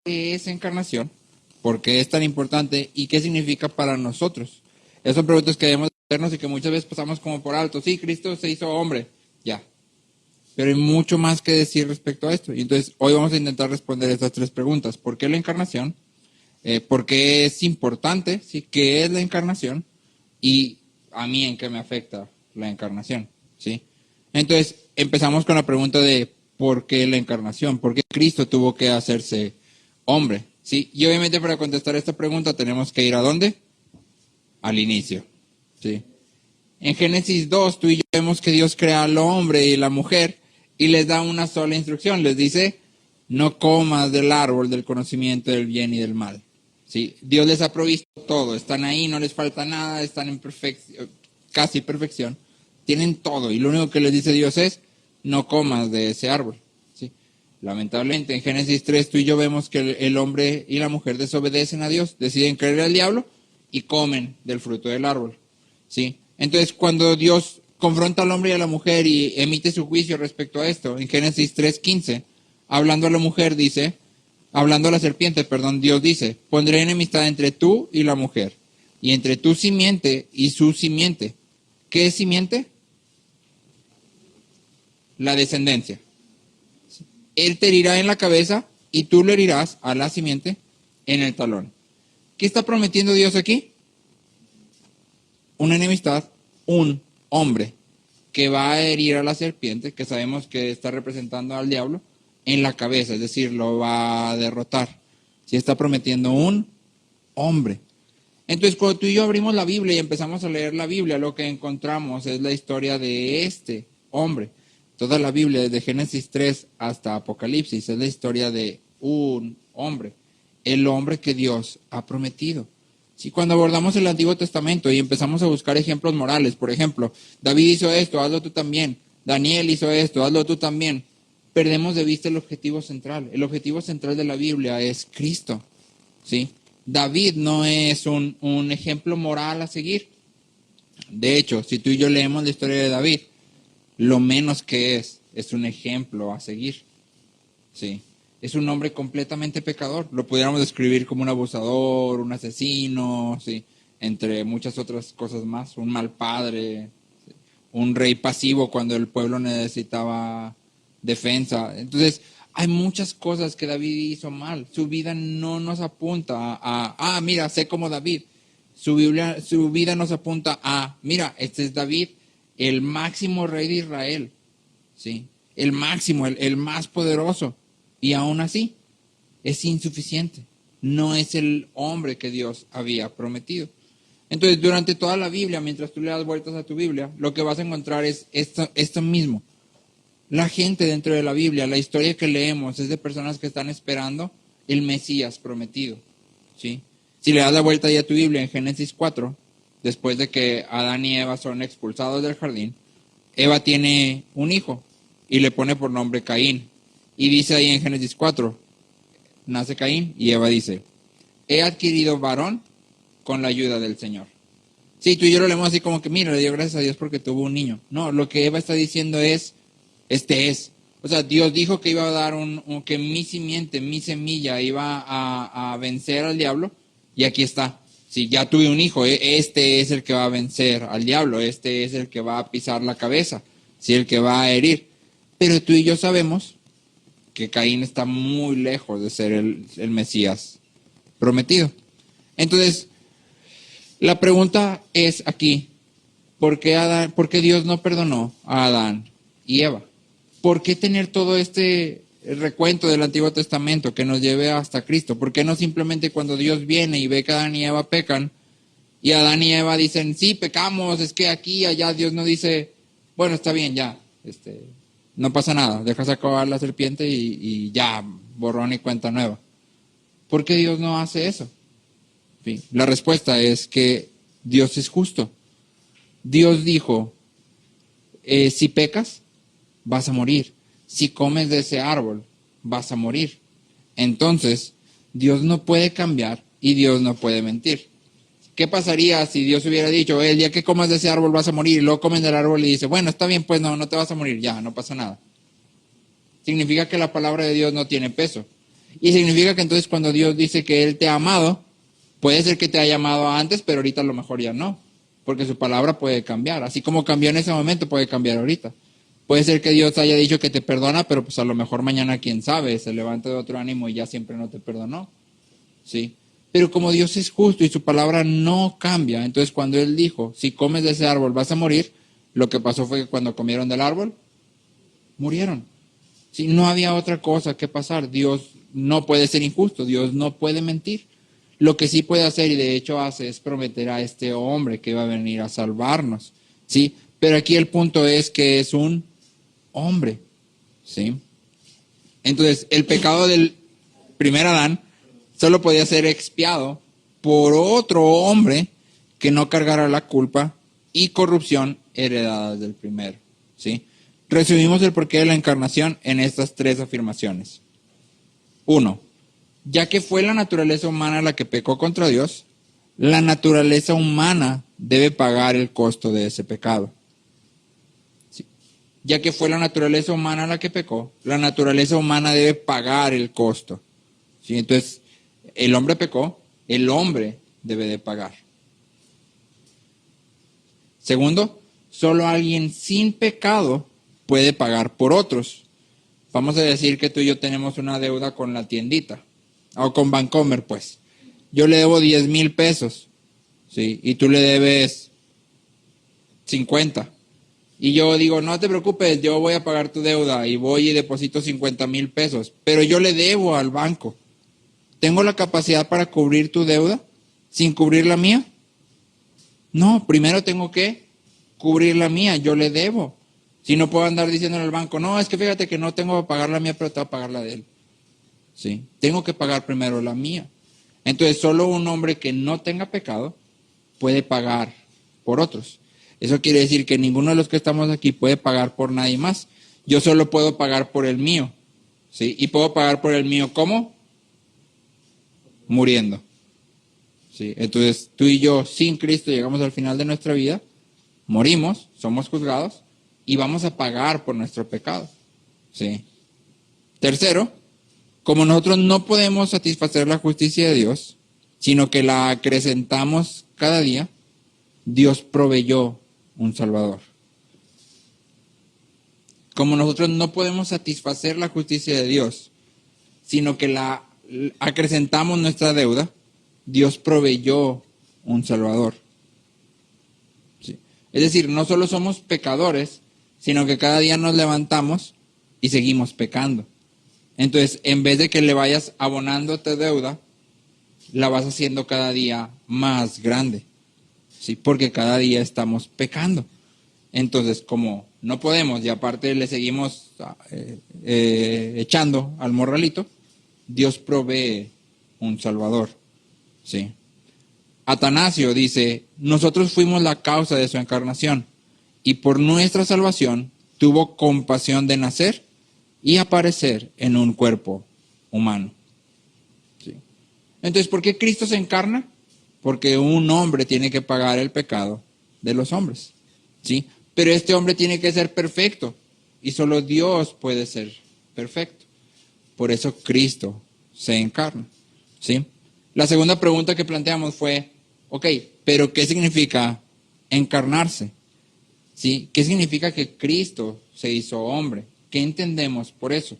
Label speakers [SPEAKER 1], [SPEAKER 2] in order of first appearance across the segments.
[SPEAKER 1] ¿Qué es encarnación? ¿Por qué es tan importante? ¿Y qué significa para nosotros? Esas son preguntas que debemos hacernos y que muchas veces pasamos como por alto. Sí, Cristo se hizo hombre, ya. Pero hay mucho más que decir respecto a esto. Y entonces hoy vamos a intentar responder estas tres preguntas. ¿Por qué la encarnación? ¿Por qué es importante? ¿Sí? ¿Qué es la encarnación? Y a mí en qué me afecta la encarnación. ¿Sí? Entonces empezamos con la pregunta de ¿por qué la encarnación? ¿Por qué Cristo tuvo que hacerse hombre? ¿Sí? Y obviamente para contestar esta pregunta tenemos que ir ¿a dónde? Al inicio. ¿Sí? En Génesis 2 tú y yo vemos que Dios crea al hombre y la mujer y les da una sola instrucción. Les dice, no comas del árbol del conocimiento del bien y del mal. ¿Sí? Dios les ha provisto todo. Están ahí, no les falta nada, están en casi perfección. Tienen todo y lo único que les dice Dios es, no comas de ese árbol. ¿Sí? Lamentablemente en Génesis 3 tú y yo vemos que el hombre y la mujer desobedecen a Dios, deciden creer al diablo y comen del fruto del árbol. ¿Sí? Entonces, cuando Dios confronta al hombre y a la mujer y emite su juicio respecto a esto, en Génesis 3:15, hablando a la mujer dice, hablando a la serpiente, perdón, Dios dice, pondré enemistad entre tú y la mujer, y entre tu simiente y su simiente. ¿Qué es simiente? La descendencia. Él te herirá en la cabeza y tú le herirás a la simiente en el talón. ¿Qué está prometiendo Dios aquí? Una enemistad, un hombre que va a herir a la serpiente, que sabemos que está representando al diablo, en la cabeza, es decir, lo va a derrotar. Si está prometiendo un hombre. Entonces, cuando tú y yo abrimos la Biblia y empezamos a leer la Biblia, lo que encontramos es la historia de este hombre. Toda la Biblia, desde Génesis 3 hasta Apocalipsis, es la historia de un hombre. El hombre que Dios ha prometido. Sí, cuando abordamos el Antiguo Testamento y empezamos a buscar ejemplos morales, por ejemplo, David hizo esto, hazlo tú también. Daniel hizo esto, hazlo tú también. Perdemos de vista el objetivo central. El objetivo central de la Biblia es Cristo. ¿Sí? David no es un ejemplo moral a seguir. De hecho, si tú y yo leemos la historia de David, lo menos que es un ejemplo a seguir. ¿Sí? Es un hombre completamente pecador. Lo pudiéramos describir como un abusador, un asesino, ¿sí? Entre muchas otras cosas más. Un mal padre, ¿sí? Un rey pasivo cuando el pueblo necesitaba defensa. Entonces, hay muchas cosas que David hizo mal. Su vida no nos apunta mira, sé como David. Su vida nos apunta mira, este es David, el máximo rey de Israel. ¿Sí? El máximo, el más poderoso. Y aún así, es insuficiente. No es el hombre que Dios había prometido. Entonces, durante toda la Biblia, mientras tú le das vueltas a tu Biblia, lo que vas a encontrar es esto mismo. La gente dentro de la Biblia, la historia que leemos es de personas que están esperando el Mesías prometido. ¿Sí? Si le das la vuelta ya a tu Biblia en Génesis 4, después de que Adán y Eva son expulsados del jardín, Eva tiene un hijo y le pone por nombre Caín. Y dice ahí en Génesis 4, nace Caín y Eva dice, he adquirido varón con la ayuda del Señor. Sí, tú y yo lo leemos así como que, mira, le dio gracias a Dios porque tuvo un niño. No, lo que Eva está diciendo es, este es. O sea, Dios dijo que iba a dar que mi simiente, mi semilla iba a vencer al diablo y aquí está. Sí, ya tuve un hijo, este es el que va a vencer al diablo, este es el que va a pisar la cabeza, sí, el que va a herir. Pero tú y yo sabemos que Caín está muy lejos de ser el Mesías prometido. Entonces, la pregunta es aquí, ¿por qué Dios no perdonó a Adán y Eva? ¿Por qué tener todo este recuento del Antiguo Testamento que nos lleve hasta Cristo? ¿Por qué no simplemente cuando Dios viene y ve que Adán y Eva pecan, y Adán y Eva dicen, sí, pecamos, es que aquí, allá, Dios no dice, bueno, está bien, ya, no pasa nada, dejas acabar la serpiente y ya, borrón y cuenta nueva. ¿Por qué Dios no hace eso? En fin, la respuesta es que Dios es justo. Dios dijo, si pecas, vas a morir. Si comes de ese árbol, vas a morir. Entonces, Dios no puede cambiar y Dios no puede mentir. ¿Qué pasaría si Dios hubiera dicho, el día que comas de ese árbol vas a morir, y luego comen del árbol y dice, bueno, está bien, pues no te vas a morir, ya, no pasa nada? Significa que la palabra de Dios no tiene peso. Y significa que entonces cuando Dios dice que Él te ha amado, puede ser que te haya amado antes, pero ahorita a lo mejor ya no, porque su palabra puede cambiar. Así como cambió en ese momento, puede cambiar ahorita. Puede ser que Dios haya dicho que te perdona, pero pues a lo mejor mañana, quién sabe, se levanta de otro ánimo y ya siempre no te perdonó. ¿Sí? Pero como Dios es justo y su palabra no cambia, entonces cuando Él dijo, si comes de ese árbol vas a morir, lo que pasó fue que cuando comieron del árbol, murieron. ¿Sí? No había otra cosa que pasar. Dios no puede ser injusto, Dios no puede mentir. Lo que sí puede hacer, y de hecho hace, es prometer a este hombre que va a venir a salvarnos. ¿Sí? Pero aquí el punto es que es un hombre. ¿Sí? Entonces, el pecado del primer Adán solo podía ser expiado por otro hombre que no cargara la culpa y corrupción heredadas del primero. ¿Sí? Resumimos el porqué de la encarnación en estas tres afirmaciones. 1. Ya que fue la naturaleza humana la que pecó contra Dios, la naturaleza humana debe pagar el costo de ese pecado. ¿Sí? Ya que fue la naturaleza humana la que pecó, la naturaleza humana debe pagar el costo. ¿Sí? Entonces, el hombre pecó, el hombre debe de pagar. Segundo, solo alguien sin pecado puede pagar por otros. Vamos a decir que tú y yo tenemos una deuda con la tiendita, o con Bancomer, pues. Yo le debo 10,000 pesos, ¿sí? Y tú le debes 50. Y yo digo, no te preocupes, yo voy a pagar tu deuda y voy y deposito 50,000 pesos, pero yo le debo al banco. ¿Tengo la capacidad para cubrir tu deuda sin cubrir la mía? No, primero tengo que cubrir la mía, yo le debo. Si no puedo andar diciéndole al banco, no, es que fíjate que no tengo que pagar la mía, pero te voy a pagar la de él. ¿Sí? Tengo que pagar primero la mía. Entonces, solo un hombre que no tenga pecado puede pagar por otros. Eso quiere decir que ninguno de los que estamos aquí puede pagar por nadie más. Yo solo puedo pagar por el mío. ¿Sí? ¿Y puedo pagar por el mío cómo? Muriendo. ¿Sí? Entonces, tú y yo, sin Cristo, llegamos al final de nuestra vida, morimos, somos juzgados, y vamos a pagar por nuestro pecado. ¿Sí? Tercero, como nosotros no podemos satisfacer la justicia de Dios, sino que la acrecentamos cada día, Dios proveyó un Salvador. Como nosotros no podemos satisfacer la justicia de Dios, sino que la acrecentamos nuestra deuda, Dios proveyó un Salvador. ¿Sí? Es decir, no solo somos pecadores, sino que cada día nos levantamos y seguimos pecando. Entonces, en vez de que le vayas abonando tu deuda, la vas haciendo cada día más grande. ¿Sí? Porque cada día estamos pecando. Entonces, como no podemos y aparte le seguimos echando al morralito, Dios provee un Salvador. ¿Sí? Atanasio dice, nosotros fuimos la causa de su encarnación y por nuestra salvación tuvo compasión de nacer y aparecer en un cuerpo humano. ¿Sí? Entonces, ¿por qué Cristo se encarna? Porque un hombre tiene que pagar el pecado de los hombres. ¿Sí? Pero este hombre tiene que ser perfecto y solo Dios puede ser perfecto. Por eso Cristo se encarna. ¿Sí? La segunda pregunta que planteamos fue, ok, pero ¿qué significa encarnarse? ¿Sí? ¿Qué significa que Cristo se hizo hombre? ¿Qué entendemos por eso?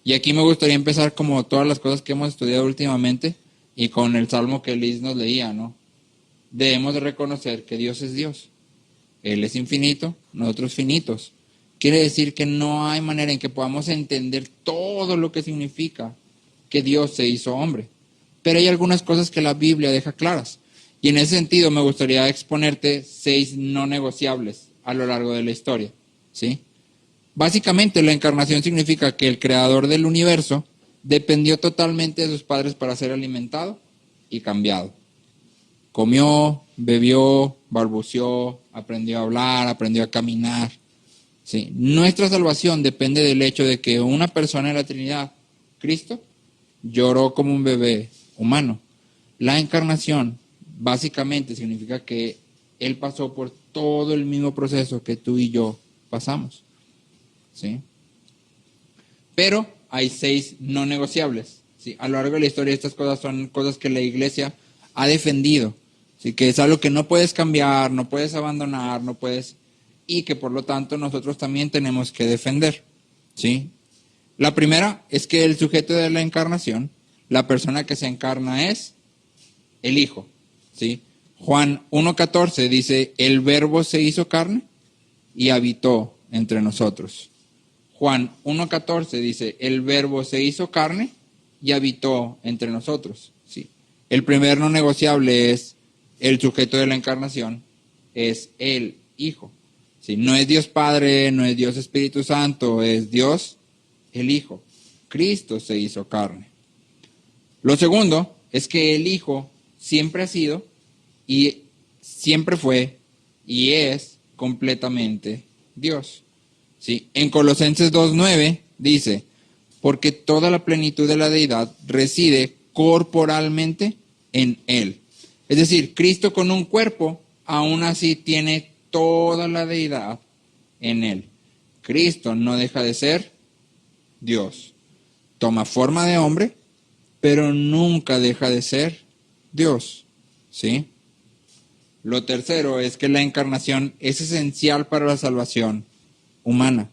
[SPEAKER 1] Y aquí me gustaría empezar como todas las cosas que hemos estudiado últimamente y con el salmo que Liz nos leía, ¿no? Debemos de reconocer que Dios es Dios. Él es infinito, nosotros finitos. Quiere decir que no hay manera en que podamos entender todo lo que significa que Dios se hizo hombre. Pero hay algunas cosas que la Biblia deja claras. Y en ese sentido me gustaría exponerte 6 no negociables a lo largo de la historia. ¿Sí? Básicamente la encarnación significa que el creador del universo dependió totalmente de sus padres para ser alimentado y cambiado. Comió, bebió, balbuceó, aprendió a hablar, aprendió a caminar. ¿Sí? Nuestra salvación depende del hecho de que una persona de la Trinidad, Cristo, lloró como un bebé humano. La encarnación básicamente significa que Él pasó por todo el mismo proceso que tú y yo pasamos. ¿Sí? Pero hay 6 no negociables. ¿sí? A lo largo de la historia estas cosas son cosas que la iglesia ha defendido, ¿sí? Que es algo que no puedes cambiar, no puedes abandonar, no puedes, y que por lo tanto nosotros también tenemos que defender, ¿sí? La primera es que el sujeto de la encarnación, la persona que se encarna es el Hijo, ¿sí? Juan 1:14 dice, el Verbo se hizo carne y habitó entre nosotros. Juan 1:14 dice, el Verbo se hizo carne y habitó entre nosotros, ¿sí? El primer no negociable es el sujeto de la encarnación, es el Hijo, ¿sí? No es Dios Padre, no es Dios Espíritu Santo, es Dios el Hijo. Cristo se hizo carne. Lo segundo es que el Hijo siempre ha sido y siempre fue y es completamente Dios. ¿Sí? En Colosenses 2:9 dice, porque toda la plenitud de la deidad reside corporalmente en Él. Es decir, Cristo con un cuerpo, aún así tiene toda la deidad en Él. Cristo no deja de ser Dios. Toma forma de hombre, pero nunca deja de ser Dios. ¿Sí? Lo tercero es que la encarnación es esencial para la salvación humana.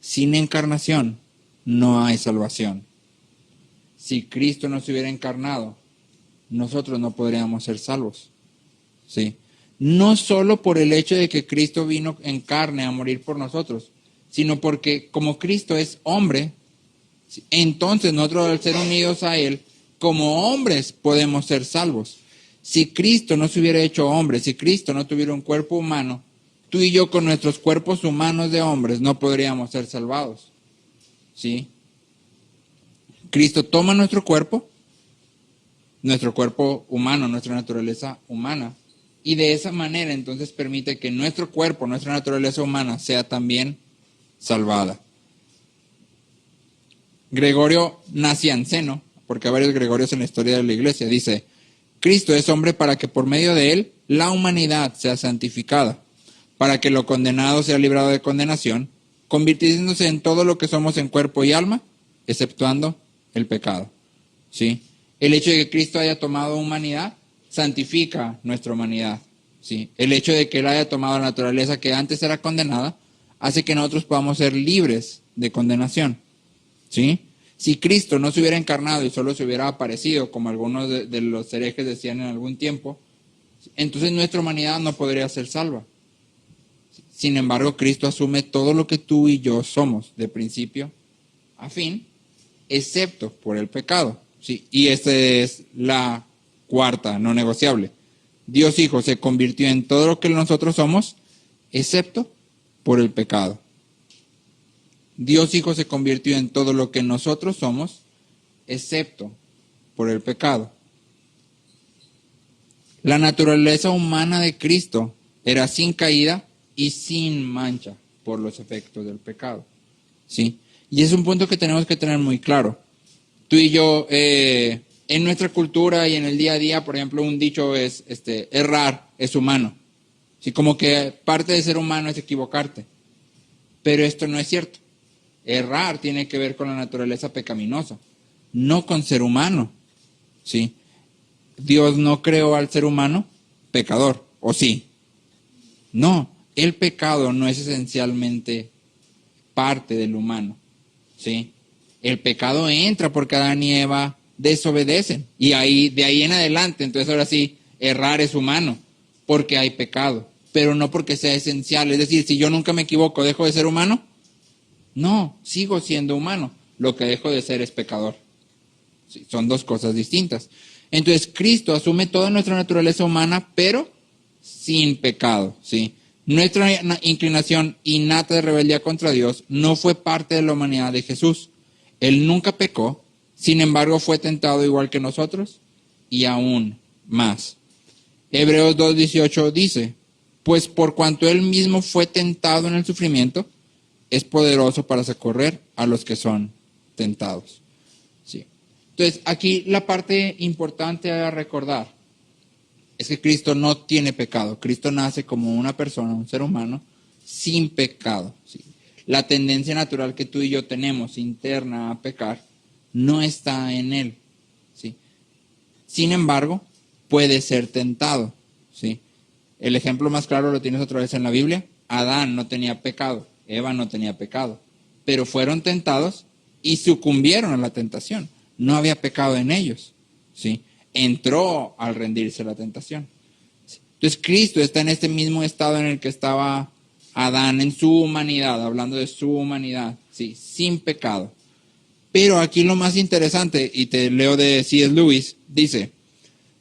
[SPEAKER 1] Sin encarnación no hay salvación. Si Cristo no se hubiera encarnado, nosotros no podríamos ser salvos. ¿Sí? No solo por el hecho de que Cristo vino en carne a morir por nosotros, sino porque como Cristo es hombre, entonces nosotros al ser unidos a Él, como hombres podemos ser salvos. Si Cristo no se hubiera hecho hombre, si Cristo no tuviera un cuerpo humano, tú y yo con nuestros cuerpos humanos de hombres no podríamos ser salvados. ¿Sí? Cristo toma nuestro cuerpo humano, nuestra naturaleza humana, y de esa manera entonces permite que nuestro cuerpo, nuestra naturaleza humana sea también salvada. Gregorio Nacianceno, porque hay varios Gregorios en la historia de la iglesia, dice, Cristo es hombre para que por medio de él la humanidad sea santificada, para que lo condenado sea librado de condenación, convirtiéndose en todo lo que somos en cuerpo y alma, exceptuando el pecado. ¿Sí? El hecho de que Cristo haya tomado humanidad santifica nuestra humanidad. ¿Sí? El hecho de que él haya tomado la naturaleza que antes era condenada hace que nosotros podamos ser libres de condenación. ¿Sí? Si Cristo no se hubiera encarnado y solo se hubiera aparecido, como algunos de los herejes decían en algún tiempo, entonces nuestra humanidad no podría ser salva. Sin embargo, Cristo asume todo lo que tú y yo somos, de principio a fin, excepto por el pecado. ¿Sí? Y esta es la cuarta, no negociable. Dios Hijo se convirtió en todo lo que nosotros somos, excepto por el pecado. Dios Hijo se convirtió en todo lo que nosotros somos, excepto por el pecado. La naturaleza humana de Cristo era sin caída y sin mancha por los efectos del pecado. ¿Sí? Y es un punto que tenemos que tener muy claro. Tú y yo, en nuestra cultura y en el día a día, por ejemplo, un dicho es, errar es humano. ¿Sí? Como que parte de ser humano es equivocarte. Pero esto no es cierto. Errar tiene que ver con la naturaleza pecaminosa, no con ser humano. ¿Sí? Dios no creó al ser humano pecador, ¿o sí? No, el pecado no es esencialmente parte del humano. ¿Sí? El pecado entra porque Adán y Eva desobedecen. Y de ahí en adelante, entonces ahora sí, errar es humano, porque hay pecado, pero no porque sea esencial. Es decir, si yo nunca me equivoco, ¿dejo de ser humano? No, sigo siendo humano. Lo que dejo de ser es pecador. Sí, son dos cosas distintas. Entonces, Cristo asume toda nuestra naturaleza humana, pero sin pecado. ¿Sí? Nuestra inclinación innata de rebeldía contra Dios no fue parte de la humanidad de Jesús. Él nunca pecó, sin embargo fue tentado igual que nosotros y aún más. Hebreos 2:18 dice, pues por cuanto él mismo fue tentado en el sufrimiento, es poderoso para socorrer a los que son tentados. Sí. Entonces, aquí la parte importante a recordar es que Cristo no tiene pecado. Cristo nace como una persona, un ser humano, sin pecado. ¿Sí? La tendencia natural que tú y yo tenemos interna a pecar no está en él. Sin embargo, puede ser tentado, ¿sí? El ejemplo más claro lo tienes otra vez en la Biblia. Adán no tenía pecado, Eva no tenía pecado, pero fueron tentados y sucumbieron a la tentación. No había pecado en ellos, ¿sí? Entró al rendirse a la tentación. Entonces Cristo está en este mismo estado en el que estaba Adán en su humanidad, hablando de su humanidad, ¿sí? Sin pecado. Pero aquí lo más interesante, y te leo de C.S. Lewis, dice: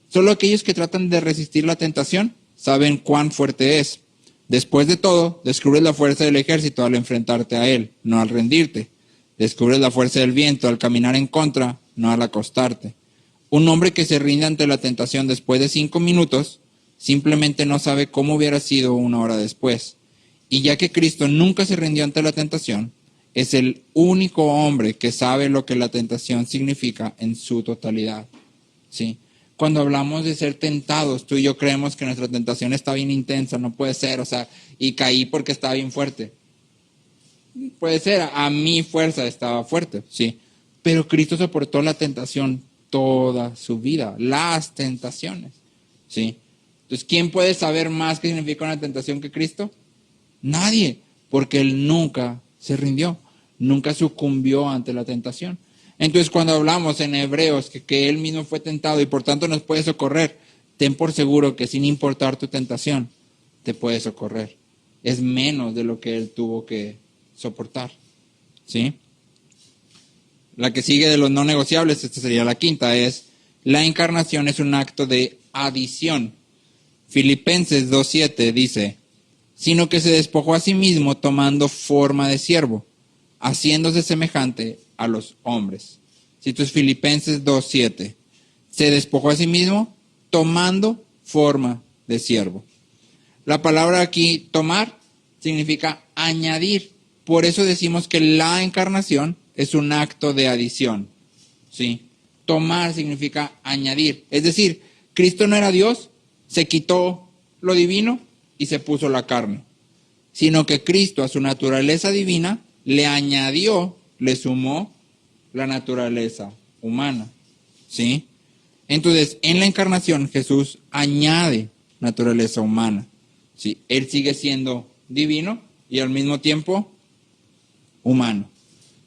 [SPEAKER 1] solo aquellos que tratan de resistir la tentación saben cuán fuerte es. Después de todo, descubres la fuerza del ejército al enfrentarte a él, no al rendirte. Descubres la fuerza del viento al caminar en contra, no al acostarte. Un hombre que se rinde ante la tentación después de 5 minutos, simplemente no sabe cómo hubiera sido 1 hora después. Y ya que Cristo nunca se rindió ante la tentación, es el único hombre que sabe lo que la tentación significa en su totalidad, ¿sí? Cuando hablamos de ser tentados, tú y yo creemos que nuestra tentación está bien intensa, no puede ser, y caí porque estaba bien fuerte. Puede ser, a mi fuerza estaba fuerte, ¿sí? Pero Cristo soportó la tentación toda su vida, las tentaciones, ¿sí? Entonces, ¿quién puede saber más qué significa una tentación que Cristo? Nadie, porque Él nunca se rindió, nunca sucumbió ante la tentación. Entonces, cuando hablamos en Hebreos que Él mismo fue tentado y por tanto nos puede socorrer, ten por seguro que sin importar tu tentación, te puede socorrer. Es menos de lo que Él tuvo que soportar, ¿sí? La que sigue de los no negociables, esta sería la quinta, es: la encarnación es un acto de adición. Filipenses 2:7 dice: sino que se despojó a sí mismo tomando forma de siervo, haciéndose semejante a los hombres. Si tú es Filipenses 2:7, se despojó a sí mismo tomando forma de siervo. La palabra aquí, tomar, significa añadir. Por eso decimos que la encarnación es un acto de adición, ¿sí? Tomar significa añadir. Es decir, Cristo no era Dios, se quitó lo divino y se puso la carne, sino que Cristo a su naturaleza divina le añadió, le sumó la naturaleza humana, ¿sí? Entonces, en la encarnación Jesús añade naturaleza humana, ¿sí? Él sigue siendo divino y al mismo tiempo humano,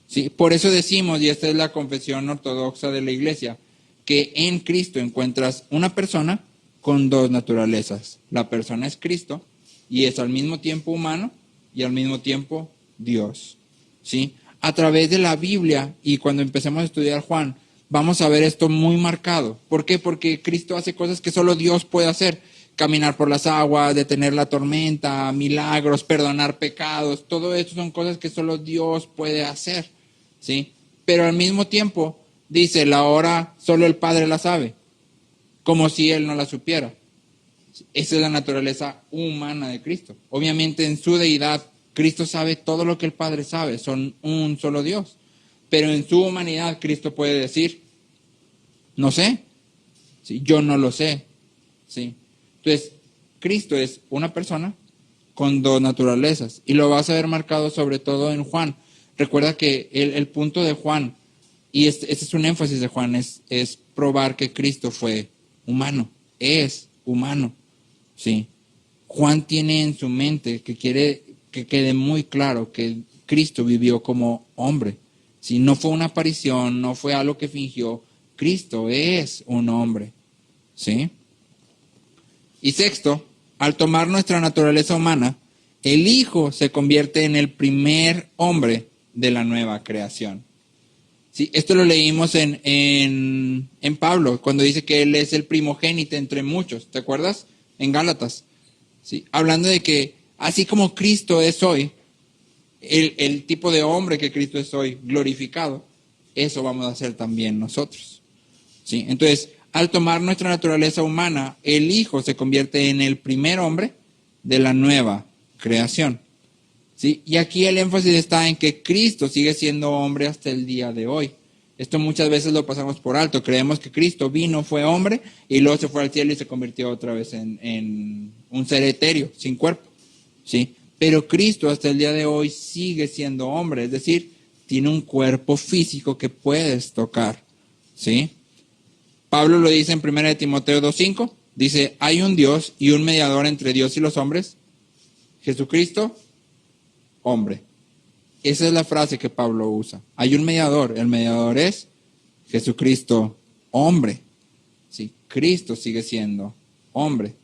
[SPEAKER 1] ¿sí? Por eso decimos, y esta es la confesión ortodoxa de la Iglesia, que en Cristo encuentras una persona con 2 naturalezas. La persona es Cristo y es al mismo tiempo humano y al mismo tiempo Dios, ¿sí? A través de la Biblia, y cuando empecemos a estudiar Juan, vamos a ver esto muy marcado. ¿Por qué? Porque Cristo hace cosas que solo Dios puede hacer: caminar por las aguas, detener la tormenta, milagros, perdonar pecados. Todo esto son cosas que solo Dios puede hacer, ¿sí? Pero al mismo tiempo dice: la hora solo el Padre la sabe, como si Él no la supiera. Esa es la naturaleza humana de Cristo. Obviamente en su deidad, Cristo sabe todo lo que el Padre sabe, son un solo Dios. Pero en su humanidad, Cristo puede decir: no sé, ¿sí? Yo no lo sé, ¿sí? Entonces, Cristo es una persona con 2 naturalezas, y lo vas a ver marcado sobre todo en Juan. Recuerda que el punto de Juan, y este es un énfasis de Juan, es probar que Cristo fue humano, es humano, ¿sí? Juan tiene en su mente que quiere que quede muy claro que Cristo vivió como hombre, ¿sí? No fue una aparición, no fue algo que fingió. Cristo es un hombre, ¿sí? Y sexto, al tomar nuestra naturaleza humana, el Hijo se convierte en el primer hombre de la nueva creación. Sí, esto lo leímos en Pablo, cuando dice que Él es el primogénito entre muchos, ¿te acuerdas? En Gálatas, ¿sí? Hablando de que así como Cristo es hoy, el tipo de hombre que Cristo es hoy, glorificado, eso vamos a hacer también nosotros, ¿sí? Entonces, al tomar nuestra naturaleza humana, el Hijo se convierte en el primer hombre de la nueva creación, ¿sí? Y aquí el énfasis está en que Cristo sigue siendo hombre hasta el día de hoy. Esto muchas veces lo pasamos por alto. Creemos que Cristo vino, fue hombre, y luego se fue al cielo y se convirtió otra vez en un ser etéreo, sin cuerpo, ¿sí? Pero Cristo hasta el día de hoy sigue siendo hombre, es decir, tiene un cuerpo físico que puedes tocar, ¿sí? Pablo lo dice en 1 Timoteo 2:5. Dice, hay un Dios y un mediador entre Dios y los hombres, Jesucristo, hombre. Esa es la frase que Pablo usa. Hay un mediador. El mediador es Jesucristo, hombre. Sí, Cristo sigue siendo hombre.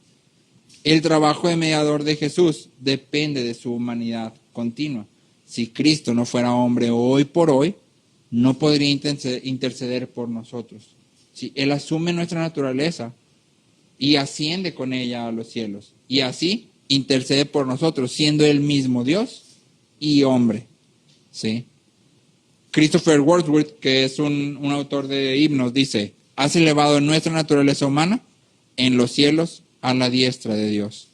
[SPEAKER 1] El trabajo de mediador de Jesús depende de su humanidad continua. Si Cristo no fuera hombre hoy por hoy, no podría interceder por nosotros. Sí, Él asume nuestra naturaleza y asciende con ella a los cielos. Y así intercede por nosotros, siendo Él mismo Dios y hombre. ¿Sí? Christopher Wordsworth, que es un autor de himnos, dice, has elevado nuestra naturaleza humana en los cielos a la diestra de Dios.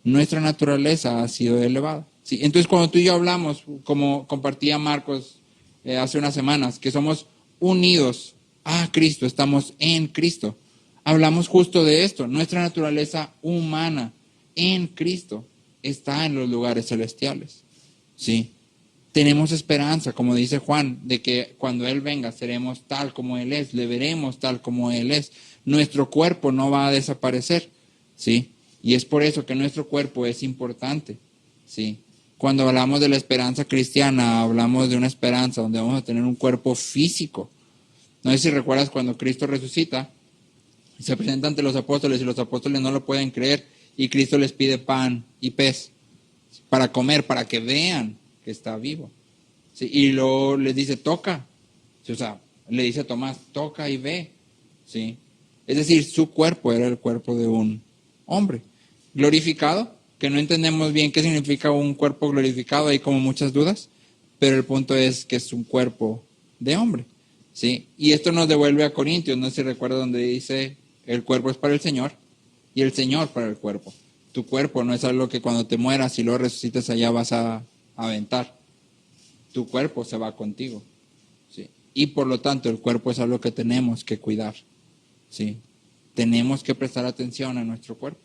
[SPEAKER 1] Nuestra naturaleza ha sido elevada. ¿Sí? Entonces, cuando tú y yo hablamos, como compartía Marcos hace unas semanas, que somos unidos a Cristo, estamos en Cristo, hablamos justo de esto. Nuestra naturaleza humana en Cristo está en los lugares celestiales. ¿Sí? Tenemos esperanza, como dice Juan, de que cuando Él venga seremos tal como Él es, le veremos tal como Él es. Nuestro cuerpo no va a desaparecer, ¿sí? Y es por eso que nuestro cuerpo es importante, ¿sí? Cuando hablamos de la esperanza cristiana, hablamos de una esperanza donde vamos a tener un cuerpo físico. No sé si recuerdas cuando Cristo resucita, se presenta ante los apóstoles y los apóstoles no lo pueden creer y Cristo les pide pan y pez para comer, para que vean que está vivo. ¿Sí? Y luego les dice, toca. O sea, le dice a Tomás, toca y ve. ¿Sí? Es decir, su cuerpo era el cuerpo de un hombre glorificado, que no entendemos bien qué significa un cuerpo glorificado, hay como muchas dudas, pero el punto es que es un cuerpo de hombre. ¿Sí? Y esto nos devuelve a Corintios, no sé si recuerda donde dice, el cuerpo es para el Señor y el Señor para el cuerpo. Tu cuerpo no es algo que cuando te mueras y lo resucitas allá vas a aventar. Tu cuerpo se va contigo. ¿Sí? Y por lo tanto el cuerpo es algo que tenemos que cuidar. ¿Sí? Tenemos que prestar atención a nuestro cuerpo.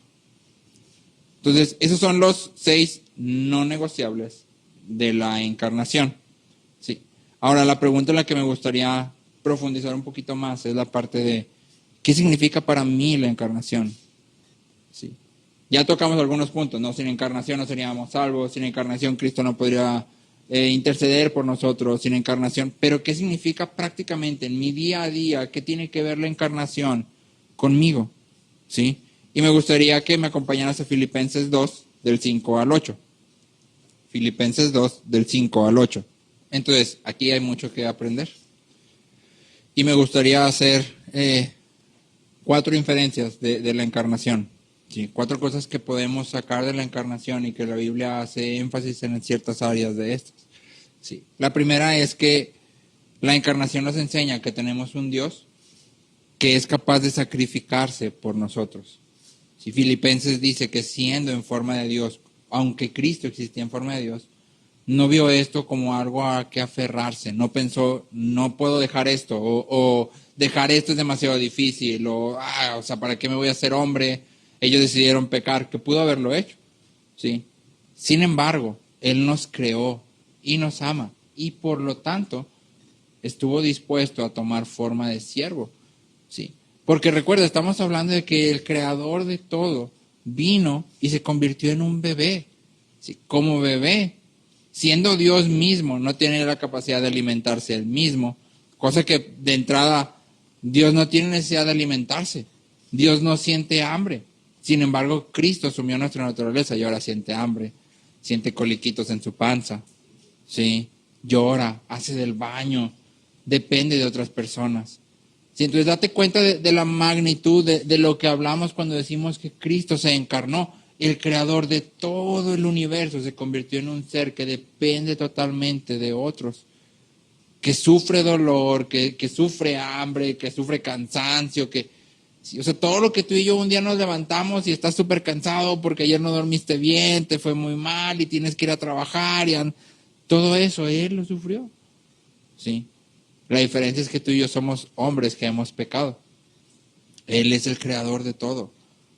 [SPEAKER 1] Entonces, esos son los 6 no negociables de la encarnación. ¿Sí? Ahora, la pregunta en la que me gustaría profundizar un poquito más es la parte de ¿qué significa para mí la encarnación? ¿Sí? Ya tocamos algunos puntos, ¿no? Sin encarnación no seríamos salvos, sin encarnación Cristo no podría interceder por nosotros, sin encarnación. Pero ¿qué significa prácticamente en mi día a día? ¿Qué tiene que ver la encarnación conmigo? ¿Sí? Y me gustaría que me acompañaras a Filipenses 2, del 5 al 8. Filipenses 2, del 5 al 8. Entonces, aquí hay mucho que aprender. Y me gustaría hacer 4 inferencias de la encarnación. ¿Sí? 4 cosas que podemos sacar de la encarnación y que la Biblia hace énfasis en ciertas áreas de estas. ¿Sí? La primera es que la encarnación nos enseña que tenemos un Dios que es capaz de sacrificarse por nosotros. Si Filipenses dice que siendo en forma de Dios, aunque Cristo existía en forma de Dios, no vio esto como algo a que aferrarse, no pensó, no puedo dejar esto, o dejar esto es demasiado difícil, o sea, ¿para qué me voy a hacer hombre? Ellos decidieron pecar, que pudo haberlo hecho, ¿sí? Sin embargo, Él nos creó y nos ama, y por lo tanto, estuvo dispuesto a tomar forma de siervo, ¿sí? Porque recuerda, estamos hablando de que el creador de todo vino y se convirtió en un bebé. ¿Sí? Como bebé, siendo Dios mismo, no tiene la capacidad de alimentarse él mismo, cosa que de entrada Dios no tiene necesidad de alimentarse. Dios no siente hambre. Sin embargo, Cristo asumió nuestra naturaleza y ahora siente hambre, siente coliquitos en su panza, ¿sí? Llora, hace del baño, depende de otras personas. Sí, entonces date cuenta de la magnitud de lo que hablamos cuando decimos que Cristo se encarnó. El creador de todo el universo se convirtió en un ser que depende totalmente de otros, que sufre dolor, que sufre hambre, que sufre cansancio, sí, o sea, todo lo que tú y yo un día nos levantamos y estás súper cansado porque ayer no dormiste bien, te fue muy mal y tienes que ir a trabajar, todo eso Él lo sufrió. ¿Sí? La diferencia es que tú y yo somos hombres que hemos pecado. Él es el creador de todo,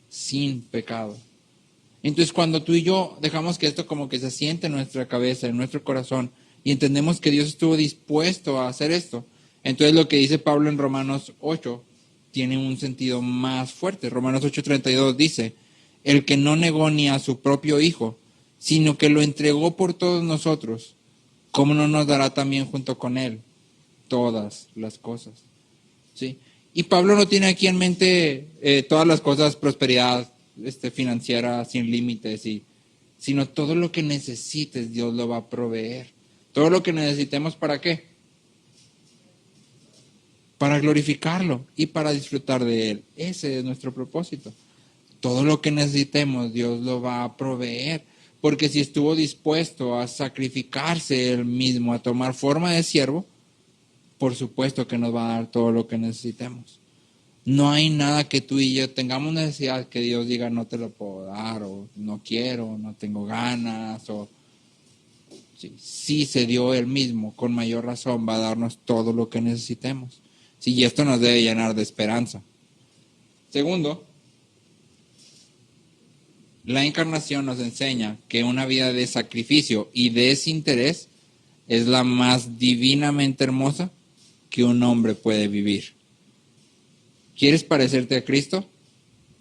[SPEAKER 1] sin pecado. Entonces, cuando tú y yo dejamos que esto como que se asiente en nuestra cabeza, en nuestro corazón, y entendemos que Dios estuvo dispuesto a hacer esto, entonces lo que dice Pablo en Romanos 8, tiene un sentido más fuerte. Romanos 8:32 dice, el que no negó ni a su propio Hijo, sino que lo entregó por todos nosotros, ¿cómo no nos dará también junto con Él todas las cosas? ¿Sí? Y Pablo no tiene aquí en mente todas las cosas, prosperidad financiera sin límites, sino todo lo que necesites Dios lo va a proveer. Todo lo que necesitemos, ¿para qué? Para glorificarlo y para disfrutar de Él. Ese es nuestro propósito. Todo lo que necesitemos Dios lo va a proveer, porque si estuvo dispuesto a sacrificarse Él mismo, a tomar forma de siervo, por supuesto que nos va a dar todo lo que necesitemos. No hay nada que tú y yo tengamos necesidad que Dios diga no te lo puedo dar, o no quiero, no tengo ganas, o sí se dio Él mismo, con mayor razón va a darnos todo lo que necesitemos. Sí, y esto nos debe llenar de esperanza. Segundo, la encarnación nos enseña que una vida de sacrificio y desinterés es la más divinamente hermosa que un hombre puede vivir. ¿Quieres parecerte a Cristo?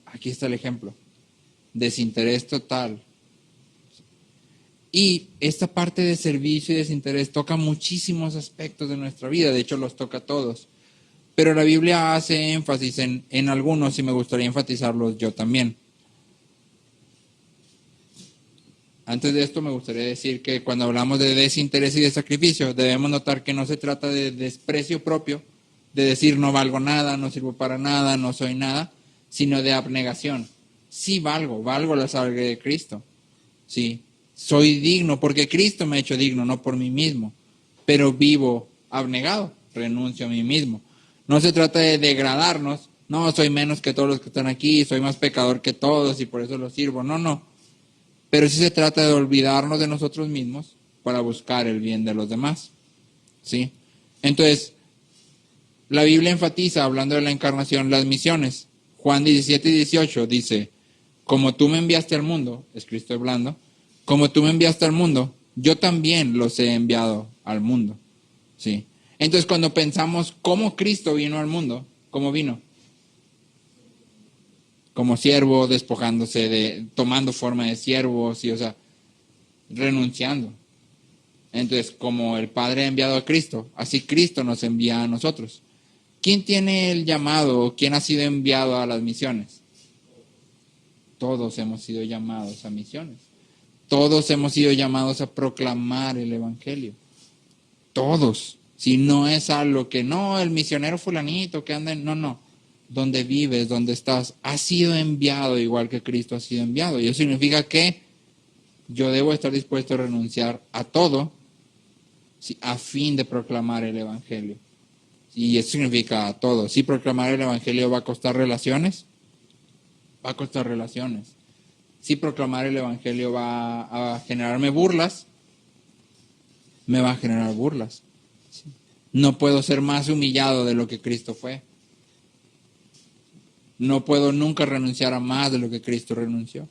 [SPEAKER 1] Aquí está el ejemplo. Desinterés total. Y esta parte de servicio y desinterés toca muchísimos aspectos de nuestra vida, de hecho los toca a todos. Pero la Biblia hace énfasis en algunos y me gustaría enfatizarlos yo también. Antes de esto me gustaría decir que cuando hablamos de desinterés y de sacrificio, debemos notar que no se trata de desprecio propio, de decir no valgo nada, no sirvo para nada, no soy nada, sino de abnegación. Sí valgo la sangre de Cristo. Sí, soy digno porque Cristo me ha hecho digno, no por mí mismo, pero vivo abnegado, renuncio a mí mismo. No se trata de degradarnos, no, soy menos que todos los que están aquí, soy más pecador que todos y por eso los sirvo, no. Pero sí se trata de olvidarnos de nosotros mismos para buscar el bien de los demás, ¿sí? Entonces, la Biblia enfatiza, hablando de la encarnación, las misiones. Juan 17:18 dice, como tú me enviaste al mundo, es Cristo hablando, como tú me enviaste al mundo, yo también los he enviado al mundo, ¿sí? Entonces, cuando pensamos cómo Cristo vino al mundo, ¿cómo vino? Como siervo, despojándose tomando forma de siervo, ¿sí? O sea, renunciando. Entonces, como el Padre ha enviado a Cristo, así Cristo nos envía a nosotros. ¿Quién tiene el llamado? ¿Quién ha sido enviado a las misiones? Todos hemos sido llamados a misiones. Todos hemos sido llamados a proclamar el Evangelio. Todos. Si no es algo que no, el misionero fulanito que anda en... No. Donde vives, donde estás, has sido enviado igual que Cristo ha sido enviado. Y eso significa que yo debo estar dispuesto a renunciar a todo, ¿sí?, a fin de proclamar el Evangelio. Y eso significa a todo. Si proclamar el Evangelio va a costar relaciones, va a costar relaciones. Si proclamar el Evangelio va a generarme burlas, me va a generar burlas. No puedo ser más humillado de lo que Cristo fue. No puedo nunca renunciar a más de lo que Cristo renunció.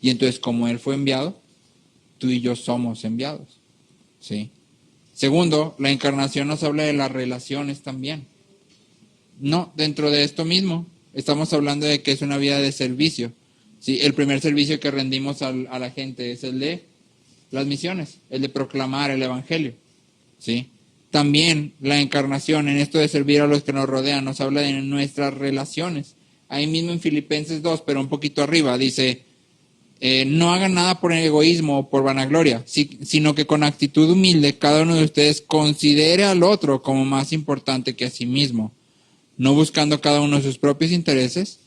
[SPEAKER 1] Y entonces, como Él fue enviado, tú y yo somos enviados. ¿Sí? Segundo, la encarnación nos habla de las relaciones también. No, dentro de esto mismo, estamos hablando de que es una vida de servicio. ¿Sí? El primer servicio que rendimos a la gente es el de las misiones, el de proclamar el Evangelio. ¿Sí? También la encarnación en esto de servir a los que nos rodean nos habla de nuestras relaciones. Ahí mismo en Filipenses 2, pero un poquito arriba, dice, no hagan nada por egoísmo o por vanagloria, sino que con actitud humilde cada uno de ustedes considere al otro como más importante que a sí mismo, no buscando cada uno sus propios intereses,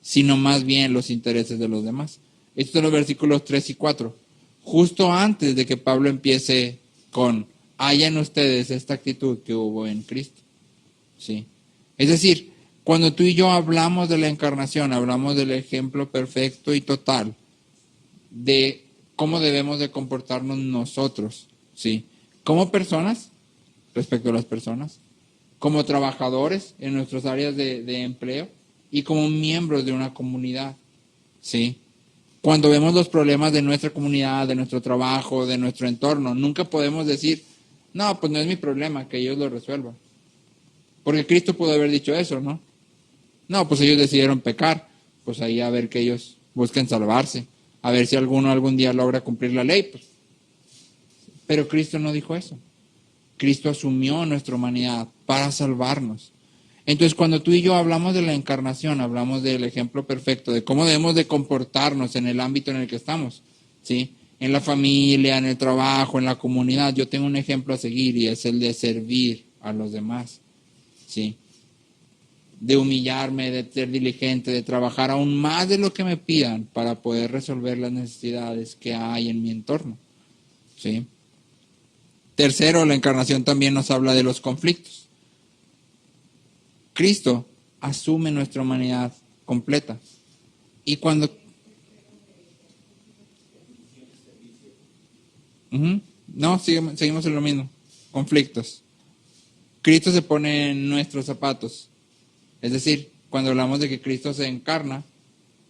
[SPEAKER 1] sino más bien los intereses de los demás. Estos son los versículos 3 y 4, justo antes de que Pablo empiece con, haya en ustedes esta actitud que hubo en Cristo. ¿Sí? Es decir, cuando tú y yo hablamos de la encarnación, hablamos del ejemplo perfecto y total de cómo debemos de comportarnos nosotros, ¿sí? Como personas, respecto a las personas, como trabajadores en nuestras áreas de empleo y como miembros de una comunidad, ¿sí? Cuando vemos los problemas de nuestra comunidad, de nuestro trabajo, de nuestro entorno, nunca podemos decir, no, pues no es mi problema, que ellos lo resuelvan. Porque Cristo pudo haber dicho eso, ¿no? No, pues ellos decidieron pecar, pues ahí a ver que ellos busquen salvarse, a ver si alguno algún día logra cumplir la ley. Pues. Pero Cristo no dijo eso. Cristo asumió nuestra humanidad para salvarnos. Entonces, cuando tú y yo hablamos de la encarnación, hablamos del ejemplo perfecto, de cómo debemos de comportarnos en el ámbito en el que estamos, ¿sí? En la familia, en el trabajo, en la comunidad. Yo tengo un ejemplo a seguir y es el de servir a los demás, ¿sí? De humillarme, de ser diligente, de trabajar aún más de lo que me pidan para poder resolver las necesidades que hay en mi entorno, ¿sí? Tercero, la encarnación también nos habla de los conflictos. Cristo asume nuestra humanidad completa. Y cuando... No, seguimos en lo mismo. Conflictos. Cristo se pone en nuestros zapatos. Es decir, cuando hablamos de que Cristo se encarna,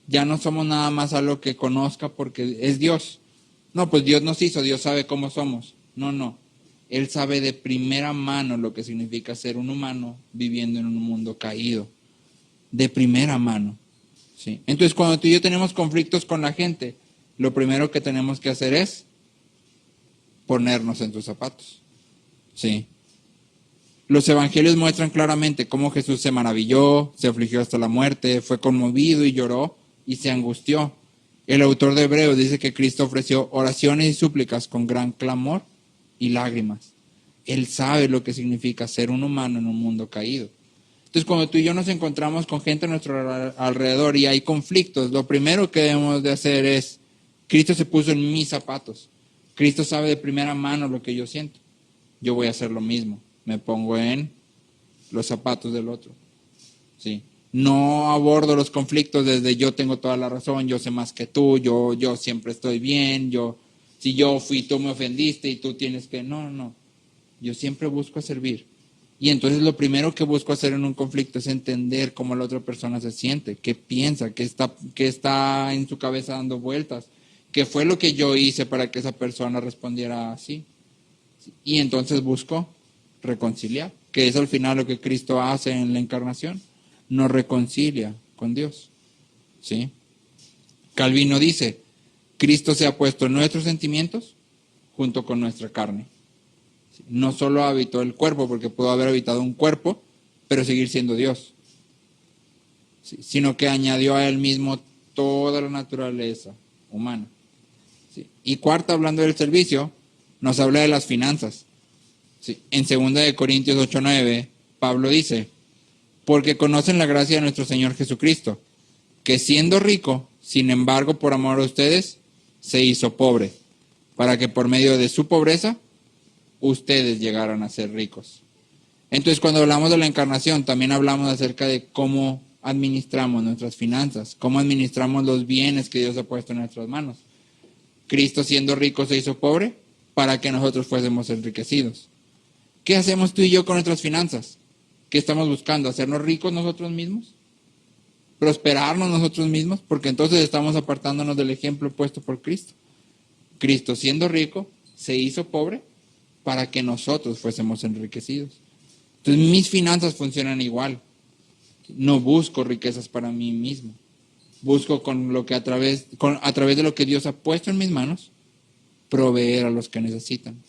[SPEAKER 1] ya no somos nada más algo que conozca porque es Dios. No, pues Dios nos hizo, Dios sabe cómo somos. No. Él sabe de primera mano lo que significa ser un humano viviendo en un mundo caído. De primera mano. ¿Sí? Entonces, cuando tú y yo tenemos conflictos con la gente, lo primero que tenemos que hacer es ponernos en tus zapatos. ¿Sí? Los evangelios muestran claramente cómo Jesús se maravilló, se afligió hasta la muerte, fue conmovido y lloró y se angustió. El autor de Hebreos dice que Cristo ofreció oraciones y súplicas con gran clamor y lágrimas. Él sabe lo que significa ser un humano en un mundo caído. Entonces, cuando tú y yo nos encontramos con gente a nuestro alrededor y hay conflictos, lo primero que debemos de hacer es, Cristo se puso en mis zapatos. Cristo sabe de primera mano lo que yo siento. Yo voy a hacer lo mismo. Me pongo en los zapatos del otro. ¿Sí? No abordo los conflictos desde yo tengo toda la razón, yo sé más que tú, yo siempre estoy bien, si yo fui, tú me ofendiste y tú tienes que... No. Yo siempre busco servir. Y entonces lo primero que busco hacer en un conflicto es entender cómo la otra persona se siente, qué piensa, qué está en su cabeza dando vueltas, qué fue lo que yo hice para que esa persona respondiera así. Y entonces busco reconciliar, que es al final lo que Cristo hace en la encarnación, nos reconcilia con Dios. ¿Sí? Calvino dice, Cristo se ha puesto en nuestros sentimientos junto con nuestra carne. No solo habitó el cuerpo, porque pudo haber habitado un cuerpo, pero seguir siendo Dios, ¿sí? Sino que añadió a él mismo toda la naturaleza humana. ¿Sí? Y cuarta, hablando del servicio, nos habla de las finanzas. ¿Sí? En 2 Corintios 8:9, Pablo dice, porque conocen la gracia de nuestro Señor Jesucristo, que siendo rico, sin embargo, por amor a ustedes, se hizo pobre, para que por medio de su pobreza, ustedes llegaran a ser ricos. Entonces, cuando hablamos de la encarnación, también hablamos acerca de cómo administramos nuestras finanzas, cómo administramos los bienes que Dios ha puesto en nuestras manos. Cristo, siendo rico, se hizo pobre para que nosotros fuésemos enriquecidos. ¿Qué hacemos tú y yo con nuestras finanzas? ¿Qué estamos buscando? ¿Hacernos ricos nosotros mismos? ¿Prosperarnos nosotros mismos? Porque entonces estamos apartándonos del ejemplo puesto por Cristo. Cristo, siendo rico, se hizo pobre para que nosotros fuésemos enriquecidos. Entonces mis finanzas funcionan igual. No busco riquezas para mí mismo. Busco con lo que a través de lo que Dios ha puesto en mis manos, proveer a los que necesitan,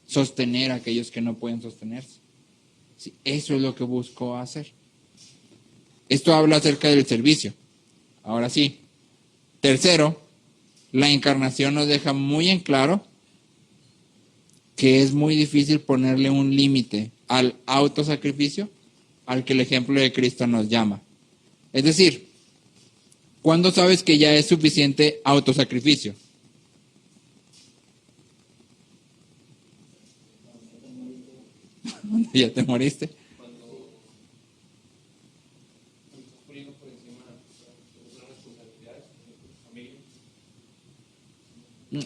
[SPEAKER 1] sostener a aquellos que no pueden sostenerse. Sí, eso es lo que busco hacer. Esto habla acerca del servicio. Ahora sí. Tercero, la encarnación nos deja muy en claro que es muy difícil ponerle un límite al autosacrificio al que el ejemplo de Cristo nos llama. Es decir, ¿cuándo sabes que ya es suficiente autosacrificio? ¿Ya te moriste?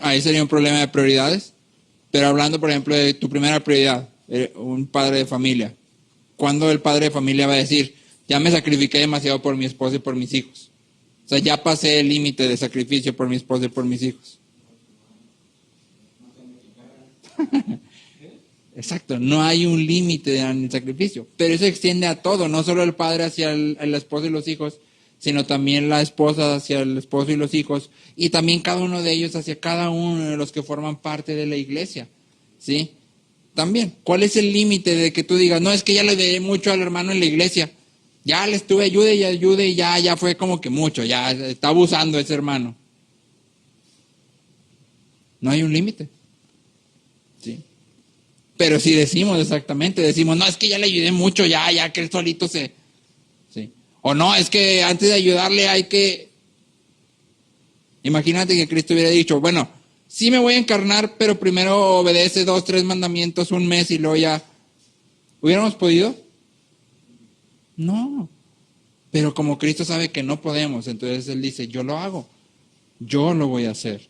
[SPEAKER 1] Ahí sería un problema de prioridades. Pero hablando, por ejemplo, de tu primera prioridad, un padre de familia. ¿Cuándo el padre de familia va a decir, ya me sacrifiqué demasiado por mi esposa y por mis hijos? O sea, ya pasé el límite de sacrificio por mi esposa y por mis hijos. Exacto, no hay un límite en el sacrificio, pero eso extiende a todo, no solo el padre hacia el esposo y los hijos, sino también la esposa hacia el esposo y los hijos, y también cada uno de ellos hacia cada uno de los que forman parte de la iglesia, ¿sí? También, ¿cuál es el límite de que tú digas, no, es que ya le dé mucho al hermano en la iglesia, ya le estuve ayude y ya fue como que mucho, ya está abusando ese hermano? No hay un límite, ¿sí? Pero si decimos exactamente, decimos, no, es que ya le ayudé mucho, ya que él solito se... ¿sí? O no, es que antes de ayudarle hay que... Imagínate que Cristo hubiera dicho, bueno, sí me voy a encarnar, pero primero obedece 2, 3 mandamientos un mes y luego ya... ¿Hubiéramos podido? No. Pero como Cristo sabe que no podemos, entonces Él dice, yo lo hago, yo lo voy a hacer.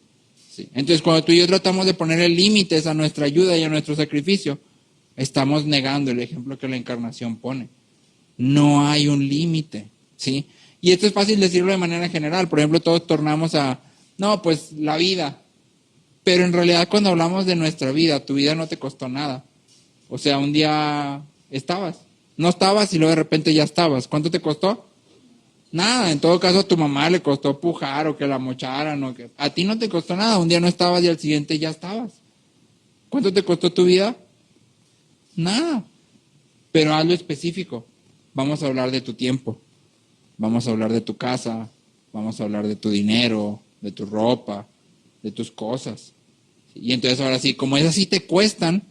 [SPEAKER 1] ¿Sí? Entonces cuando tú y yo tratamos de ponerle límites a nuestra ayuda y a nuestro sacrificio, estamos negando el ejemplo que la encarnación pone. No hay un límite, ¿sí? Y esto es fácil decirlo de manera general. Por ejemplo, todos tornamos a, no, pues la vida. Pero en realidad cuando hablamos de nuestra vida, tu vida no te costó nada. O sea, un día estabas, no estabas y luego de repente ya estabas. ¿Cuánto te costó? Nada. En todo caso a tu mamá le costó pujar o que la mocharan. O que... A ti no te costó nada. Un día no estabas y al siguiente ya estabas. ¿Cuánto te costó tu vida? Nada. Pero hazlo específico. Vamos a hablar de tu tiempo. Vamos a hablar de tu casa. Vamos a hablar de tu dinero, de tu ropa, de tus cosas. Y entonces ahora sí, como esas sí te cuestan,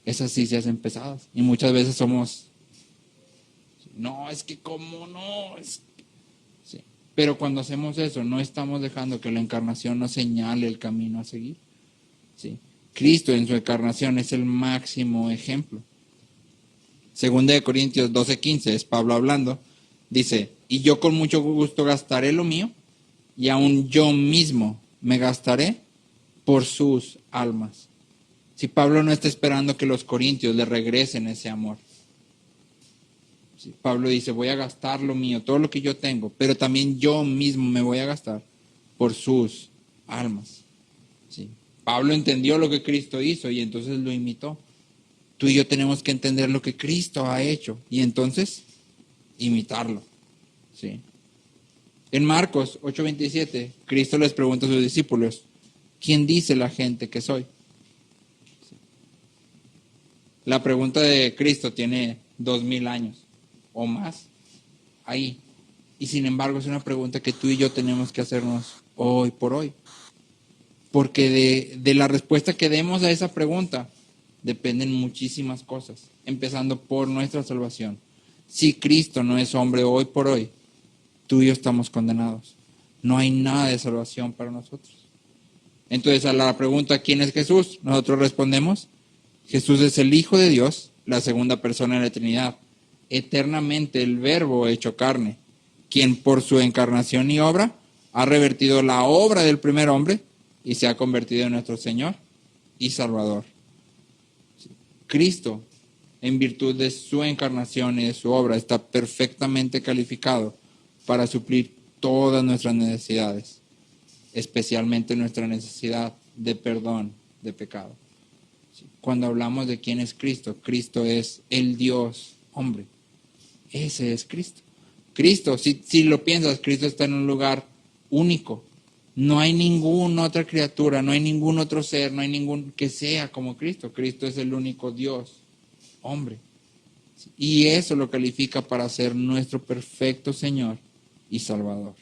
[SPEAKER 1] esas sí se hacen pesadas. Y muchas veces somos, no, es que cómo no. Sí. Pero cuando hacemos eso, no estamos dejando que la encarnación nos señale el camino a seguir. ¿Sí? Cristo en su encarnación es el máximo ejemplo. Segunda de Corintios 12:15, es Pablo hablando, dice, y yo con mucho gusto gastaré lo mío, y aún yo mismo me gastaré por sus almas. Si Pablo no está esperando que los corintios le regresen ese amor. Si Pablo dice, voy a gastar lo mío, todo lo que yo tengo, pero también yo mismo me voy a gastar por sus almas. ¿Sí? Pablo entendió lo que Cristo hizo y entonces lo imitó. Tú y yo tenemos que entender lo que Cristo ha hecho y entonces imitarlo. ¿Sí? En Marcos 8:27, Cristo les pregunta a sus discípulos, ¿quién dice la gente que soy? ¿Sí? La pregunta de Cristo tiene 2000 años o más ahí. Y sin embargo es una pregunta que tú y yo tenemos que hacernos hoy por hoy. Porque de la respuesta que demos a esa pregunta dependen muchísimas cosas, empezando por nuestra salvación. Si Cristo no es hombre hoy por hoy, tú y yo estamos condenados. No hay nada de salvación para nosotros. Entonces a la pregunta, ¿quién es Jesús? Nosotros respondemos, Jesús es el Hijo de Dios, la segunda persona de la Trinidad, eternamente el Verbo hecho carne, quien por su encarnación y obra ha revertido la obra del primer hombre y se ha convertido en nuestro Señor y Salvador. Cristo, en virtud de su encarnación y de su obra, está perfectamente calificado para suplir todas nuestras necesidades, especialmente nuestra necesidad de perdón de pecado. Cuando hablamos de quién es Cristo, Cristo es el Dios hombre. Ese es Cristo. Cristo, si lo piensas, Cristo está en un lugar único. No hay ninguna otra criatura, no hay ningún otro ser, no hay ningún que sea como Cristo. Cristo es el único Dios, hombre. Y eso lo califica para ser nuestro perfecto Señor y Salvador.